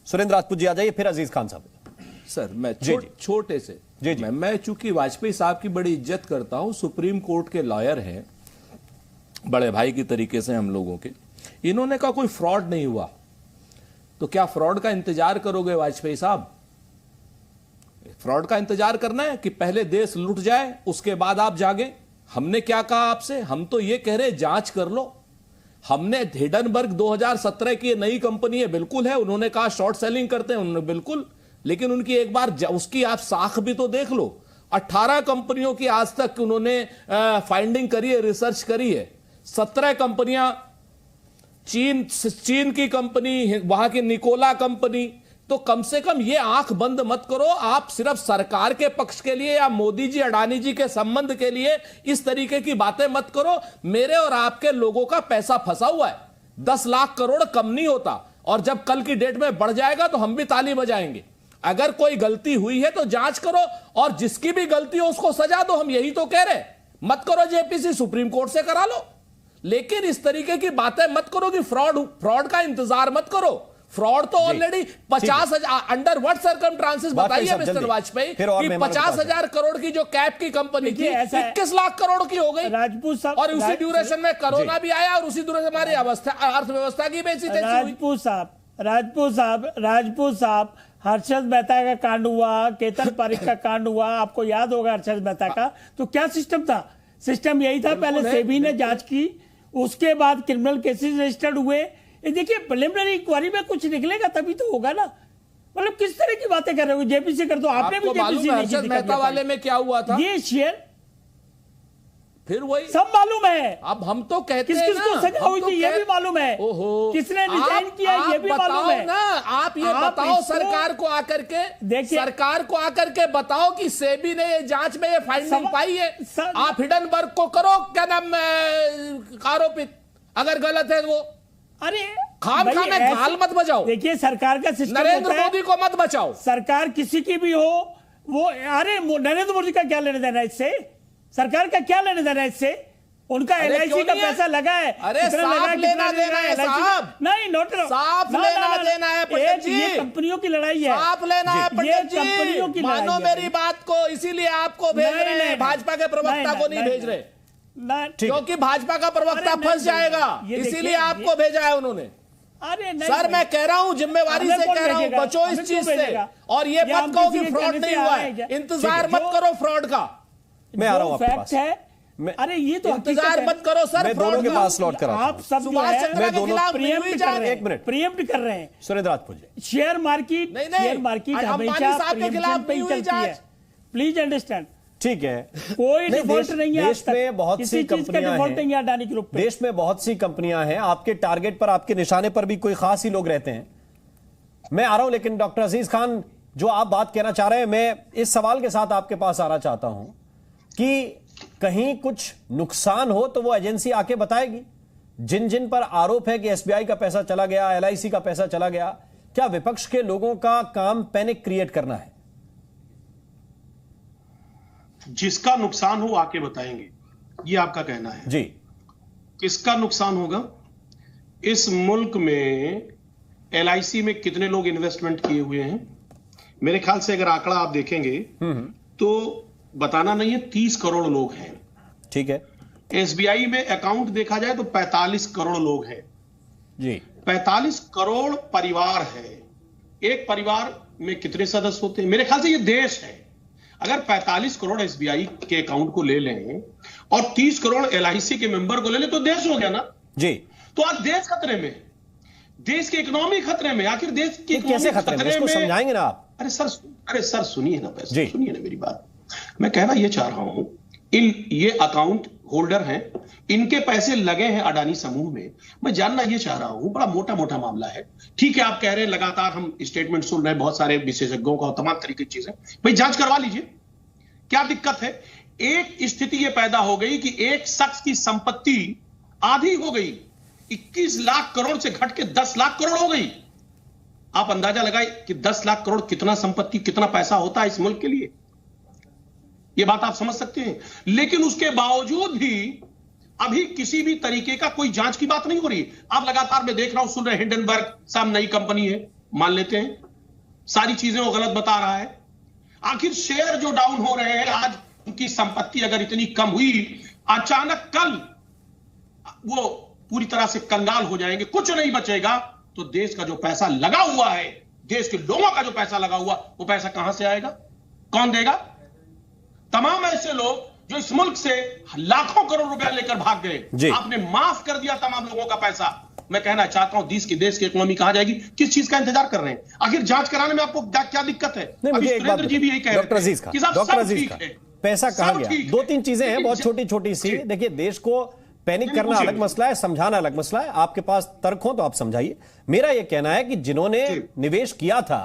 सुरेंद्र राजपूत जी आ जाइए, फिर अजीज खान साहब। सर मैं छोटे से मैं चूंकि वाजपेयी साहब की बड़ी इज्जत करता हूं, सुप्रीम कोर्ट के लॉयर हैं, बड़े भाई की तरीके से हम लोगों के, इन्होंने कहा कोई फ्रॉड नहीं हुआ, तो क्या फ्रॉड का इंतजार करोगे वाजपेयी साहब? फ्रॉड का इंतजार करना है कि पहले देश लुट जाए उसके बाद आप जागे? हमने क्या कहा आपसे? हम तो ये कह रहे जांच कर लो। हमने हिडनबर्ग 2017 की नई कंपनी है, बिल्कुल है, उन्होंने कहा शॉर्ट सेलिंग करते हैं, उन्होंने बिल्कुल, लेकिन उनकी एक बार उसकी आप साख भी तो देख लो। 18 कंपनियों की आज तक उन्होंने फाइंडिंग करी है, रिसर्च करी है। 17 कंपनियां चीन की कंपनी, वहां की निकोला कंपनी। तो कम से कम ये आंख बंद मत करो। आप सिर्फ सरकार के पक्ष के लिए या मोदी जी अडानी जी के संबंध के लिए इस तरीके की बातें मत करो। मेरे और आपके लोगों का पैसा फंसा हुआ है, 10 लाख करोड़ कम नहीं होता, और जब कल की डेट में बढ़ जाएगा तो हम भी ताली बजाएंगे। अगर कोई गलती हुई है तो जांच करो, और जिसकी भी गलती हो उसको सजा दो। हम यही तो कह रहे, मत करो जेपीसी, सुप्रीम कोर्ट से करा लो, लेकिन इस तरीके की बातें मत करो कि फ्रॉड का इंतजार मत करो। फ्रॉड तो ऑलरेडी 50,000 अंडर व्हाट सर्कमस्टांसेस बताइए मिस्टर वाजपेयी कि 50,000 करोड़ की जो कैप की कंपनी थी 21 लाख करोड़ की हो गई राजपूत साहब, और उसी ड्यूरेशन में कोरोना भी आया और उसी ड्यूरेशन हमारी अर्थव्यवस्था की बेइज्जती हुई। राजपूत साहब, हर्षद मेहता का कांड हुआ, केतन पारिक का कांड हुआ, आपको याद होगा हर्षद मेहता का। तो क्या सिस्टम था? सिस्टम यही था, पहले सेबी ने जांच की, उसके बाद क्रिमिनल केसेस रजिस्टर्ड हुए। ये देखिए प्रिलिमिनरी इंक्वायरी में कुछ निकलेगा तभी तो होगा ना। मतलब किस तरह की बातें कर रहे हो? जेपीसी कर दो, आपने भी जेपीसी हर्षद मेहता वाले में क्या हुआ था? ये शेयर फिर वही सब मालूम है। अब हम तो कहते हैं किसको सजा हुई थी ये भी मालूम है, किसने रिजाइन किया ये भी मालूम है ना। आप ये बताओ सरकार को आकर के, सरकार को आकर के बताओ कि सेबी ने ये जांच में ये फाइंडिंग पाई है। आप हिडनबर्ग को करो क्या नाम आरोपित, अगर गलत है वो। अरे खाम में गाल मत बजाओ। देखिए सरकार का सिस्टम, नरेंद्र मोदी को मत बचाओ। सरकार किसी की भी हो वो, अरे नरेंद्र मोदी का क्या लेने देना है इससे? सरकार का क्या लेने देना है इससे? उनका LIC का पैसा लगा है। अरे साफ लेना देना है साहब, नहीं नोट साफ लेना देना है पंडित जी। ये कंपनियों की लड़ाई है, साफ लेना है पंडित जी। कंपनियों की लड़ाई है। मानो मेरी बात को, इसीलिए आपको भेज रहे हैं, भाजपा के प्रवक्ता को नहीं भेज रहे, क्योंकि भाजपा का प्रवक्ता फंस जाएगा, इसीलिए आपको भेजा है उन्होंने। अरे नहीं सर मैं कह रहा हूं, जिम्मेवारी से कह रहा हूं, बचो इस चीज से। और ये मत कहो कि फ्रॉड नहीं हुआ है, इंतजार मत करो फ्रॉड का। मैं आ रहा हूं आपके पास। अरे ये तो इंतजार मत करो सर, मैं दोनों के पास लौट कर आप सब जो है के खिलाफ प्रियम्प्ट कर रहे हैं। सुरेंद्र राजपूत जी, शेयर मार्केट हमेशा प्रियम्पशन पे ही चलती है, प्लीज अंडरस्टैंड। ठीक है, कोई डिफॉल्ट नहीं है, देश में बहुत सी कंपनियां हैं, अडानी ग्रुप पे। देश में बहुत सी कंपनियां हैं, आपके टारगेट पर, आपके निशाने पर भी कोई खास ही लोग रहते हैं। मैं आ रहा हूं, लेकिन डॉक्टर अजीज खान जो आप बात कहना चाह रहे हैं, मैं इस सवाल के साथ आपके पास आना चाहता हूं कि कहीं कुछ नुकसान हो तो वो एजेंसी आके बताएगी। जिन जिन पर आरोप है कि SBI का पैसा चला गया, LIC का पैसा चला गया, क्या विपक्ष के लोगों का काम पैनिक क्रिएट करना है? जिसका नुकसान हो आके बताएंगे, ये आपका कहना है जी। किसका नुकसान होगा? इस मुल्क में LIC में कितने लोग इन्वेस्टमेंट किए हुए हैं? मेरे ख्याल से अगर आंकड़ा आप देखेंगे तो बताना नहीं है, 30 करोड़ लोग हैं। ठीक है। SBI में अकाउंट देखा जाए तो 45 करोड़ लोग हैं जी। 45 करोड़ परिवार है। एक परिवार में कितने सदस्य होते हैं? मेरे ख्याल से ये देश है। अगर 45 करोड़ SBI के अकाउंट को ले लें और 30 करोड़ LIC के मेंबर को ले लें तो देश हो गया ना जी। तो आज देश खतरे में, देश की इकोनॉमी खतरे में। आखिर देश की कैसे खतरे में? इसको समझाएंगे ना आप? अरे सर सुनिए ना, पैसे सुनिए ना मेरी बात। मैं कहना यह चाह रहा हूं, ये अकाउंट होल्डर हैं, इनके पैसे लगे हैं अडानी समूह में। मैं जानना यह चाह रहा हूं, बड़ा मोटा मोटा मामला है। ठीक है, आप कह रहे हैं लगातार हम स्टेटमेंट सुन रहे हैं बहुत सारे विशेषज्ञों का, तमाम तरीके की चीजें। भाई जांच करवा लीजिए, क्या दिक्कत है? एक स्थिति यह पैदा हो गई कि एक शख्स की संपत्ति आधी हो गई, 21 लाख करोड़ से घट के 10 लाख करोड़ हो गई। आप अंदाजा लगाए कि 10 लाख करोड़ कितना संपत्ति, कितना पैसा होता है इस मुल्क के लिए। यह बात आप समझ सकते हैं। लेकिन उसके बावजूद भी अभी किसी भी तरीके का कोई जांच की बात नहीं हो रही। आप लगातार मैं देख रहा हूं, सुन रहे हिंडनबर्ग साहब नई कंपनी है, मान लेते हैं सारी चीजें वो गलत बता रहा है। आखिर शेयर जो डाउन हो रहे हैं, आज उनकी संपत्ति अगर इतनी कम हुई, अचानक कल वो पूरी तरह से कंगाल हो जाएंगे, कुछ नहीं बचेगा, तो देश का जो पैसा लगा हुआ है, देश के लोगों का जो पैसा लगा हुआ, वो पैसा कहां से आएगा, कौन देगा? तमाम ऐसे लोग जो इस मुल्क से लाखों करोड़ रुपया लेकर भाग गए, आपने माफ कर दिया तमाम लोगों का पैसा। मैं कहना चाहता हूं देश की इकोनॉमी कहां जाएगी, किस चीज का इंतजार कर रहे हैं? आखिर जांच कराने में आपको क्या दिक्कत है? अभी सुरेंद्र जी भी यही कह रहे हैं, डॉक्टर अजीज खान, पैसा कहां गया? दो तीन चीजें हैं बहुत छोटी छोटी सी। देखिए, देश को पैनिक करना अलग मसला है, समझाना अलग मसला है। आपके पास तर्क हो तो आप समझाइए। मेरा यह कहना है कि जिन्होंने निवेश किया था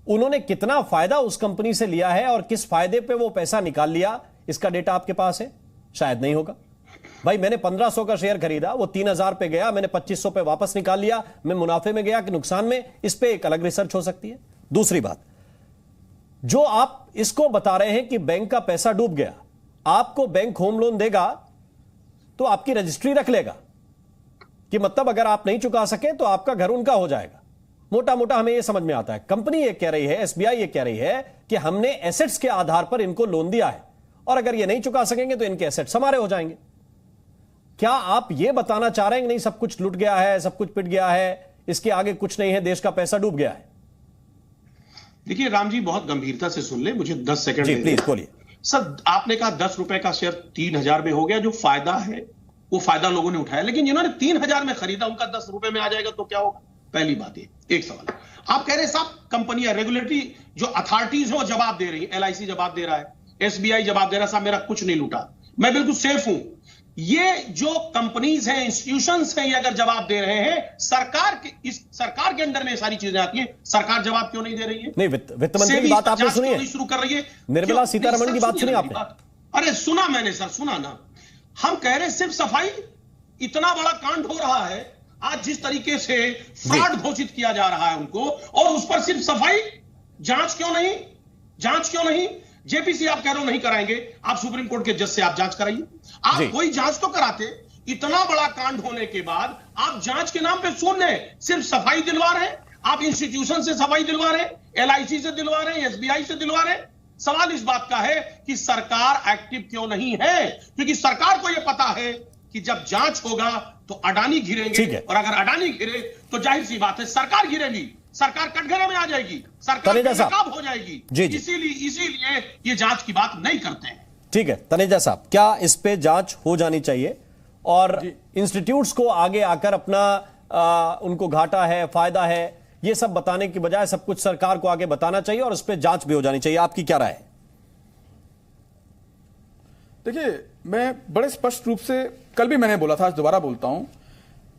उन्होंने कितना फायदा उस कंपनी से लिया है और किस फायदे पे वो पैसा निकाल लिया, इसका डेटा आपके पास है? शायद नहीं होगा। भाई, मैंने 1500 का शेयर खरीदा, वो 3000 पे गया, मैंने 2500 पे वापस निकाल लिया, मैं मुनाफे में गया कि नुकसान में, इस पे एक अलग रिसर्च हो सकती है। दूसरी बात, जो आप इसको बता रहे हैं कि बैंक का पैसा डूब गया, आपको बैंक होम लोन देगा तो आपकी रजिस्ट्री रख लेगा कि मतलब अगर आप नहीं चुका सके तो आपका घर उनका हो जाएगा। मोटा मोटा हमें यह समझ में आता है। कंपनी ये कह रही है, एसबीआई ये कह रही है कि हमने एसेट्स के आधार पर इनको लोन दिया है और अगर ये नहीं चुका सकेंगे तो इनके एसेट्स हमारे हो जाएंगे। क्या आप ये बताना चाह रहे हैं कि नहीं, सब कुछ लुट गया है, सब कुछ पिट गया है, इसके आगे कुछ नहीं है, देश का पैसा डूब गया है? देखिए राम जी, बहुत गंभीरता से सुन ले, मुझे 10 सेकंड जी प्लीज बोलिए। सर, आपने कहा 10 रुपए का शेयर 3000 में हो गया, जो फायदा है वो फायदा लोगों ने उठाया, लेकिन जिन्होंने 3000 में खरीदा उनका 10 रुपए में आ जाएगा तो क्या होगा? पहली बात ये। एक सवाल, आप कह रहे हैं साहब कंपनियां, रेगुलेटरी जो अथॉरिटीज है वो जवाब दे रही है, एलआईसी जवाब दे रहा है, एसबीआई जवाब दे रहा है, साहब मेरा कुछ नहीं लूटा, मैं बिल्कुल सेफ हूं। ये जो कंपनीज हैं, इंस्टीट्यूशंस हैं, ये अगर जवाब दे रहे हैं, सरकार के अंडर में सारी चीजें आती हैं, सरकार जवाब क्यों नहीं दे रही है? नहीं, वित्त मंत्री की बात आपने सुनी है? शुरू कर रही है निर्मला सीतारमण की बात सुनी आपने? अरे सुना मैंने सर, सुना ना। हम कह रहे सिर्फ सफाई, इतना बड़ा कांड हो रहा है आज, जिस तरीके से फ्रॉड घोषित किया जा रहा है उनको, और उस पर सिर्फ सफाई, जांच क्यों नहीं? जांच क्यों नहीं? जेपीसी आप कह रहे हो नहीं कराएंगे, आप सुप्रीम कोर्ट के जज से आप जांच कराइए, आप कोई जांच तो कराते। इतना बड़ा कांड होने के बाद आप जांच के नाम पे शून्य, सिर्फ सफाई दिलवा रहे हैं। आप इंस्टीट्यूशन से सफाई दिलवा रहे हैं, एलआईसी से दिलवा रहे हैं, एसबीआई से दिलवा रहे हैं। सवाल इस बात का है कि सरकार एक्टिव क्यों नहीं है? क्योंकि सरकार को यह पता है कि जब जांच होगा तो अडानी घिरेंगे, और अगर अडानी घिरे तो जाहिर सी बात है सरकार घिरेगी, सरकार कटघरे में आ जाएगी, सरकार बेनकाब हो जाएगी। इसीलिए ये जांच की बात नहीं करते हैं। ठीक है तनेजा साहब, क्या इस पे जांच हो जानी चाहिए और इंस्टीट्यूट्स को आगे आकर अपना उनको घाटा है, फायदा है, ये सब बताने की बजाय सब कुछ सरकार को आगे बताना चाहिए और इस पे जांच भी हो जानी चाहिए? आपकी क्या राय है? देखिए, मैं बड़े स्पष्ट रूप से कल भी मैंने बोला था, आज दोबारा बोलता हूं,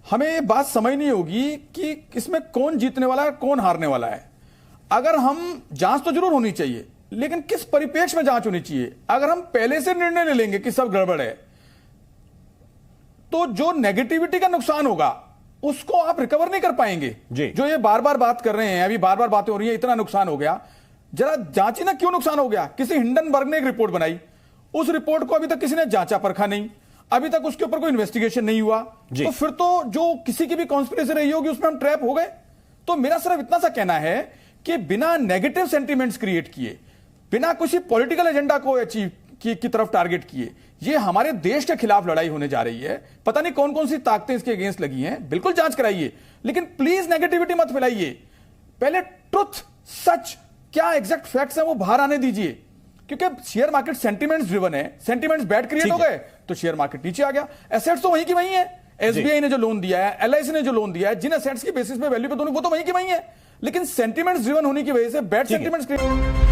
हमें ये बात समझनी होगी कि इसमें कौन जीतने वाला है, कौन हारने वाला है। अगर हम जांच तो जरूर होनी चाहिए, लेकिन किस परिप्रेक्ष्य में जांच होनी चाहिए? अगर हम पहले से निर्णय ले लेंगे कि सब गड़बड़ है, तो जो नेगेटिविटी का नुकसान होगा उसको आप रिकवर नहीं कर पाएंगे। जो ये बार बार बात कर रहे हैं, अभी बार बार बातें हो रही है, इतना नुकसान हो गया, जरा जांची ना क्यों नुकसान हो गया। किसी हिंडनबर्ग ने एक रिपोर्ट बनाई, उस रिपोर्ट को अभी तक किसी ने जांचा परखा नहीं, अभी तक उसके ऊपर कोई इन्वेस्टिगेशन नहीं हुआ, तो फिर तो जो किसी की भी कॉन्स्पिरेसी रही होगी उसमें हम ट्रैप हो गए। तो मेरा सिर्फ इतना सा कहना है कि बिना नेगेटिव सेंटिमेंट्स क्रिएट किए, बिना किसी पॉलिटिकल एजेंडा को अचीव की तरफ टारगेट किए, ये हमारे देश के खिलाफ लड़ाई होने जा रही है। पता नहीं कौन कौन सी ताकतें इसके अगेंस्ट लगी हैं, बिल्कुल जांच कराइए, लेकिन प्लीज नेगेटिविटी मत फैलाइए। पहले ट्रुथ, सच, क्या एग्जैक्ट फैक्ट्स हैं वो बाहर आने दीजिए, क्योंकि शेयर मार्केट सेंटिमेंट्स ड्रिवन है। सेंटिमेंट्स बैड क्रिएट हो गए तो शेयर मार्केट नीचे आ गया। एसेट्स तो वहीं की वहीं है, एसबीआई ने जो लोन दिया है, एलआईसी ने जो लोन दिया है, जिन एसेट्स की बेसिस पे वैल्यू पे दोनों, वो तो वहीं की वहीं है, लेकिन सेंटिमेंट्स ड्रिवन होने की वजह से बैड सेंटिमेंट्स क्रिएट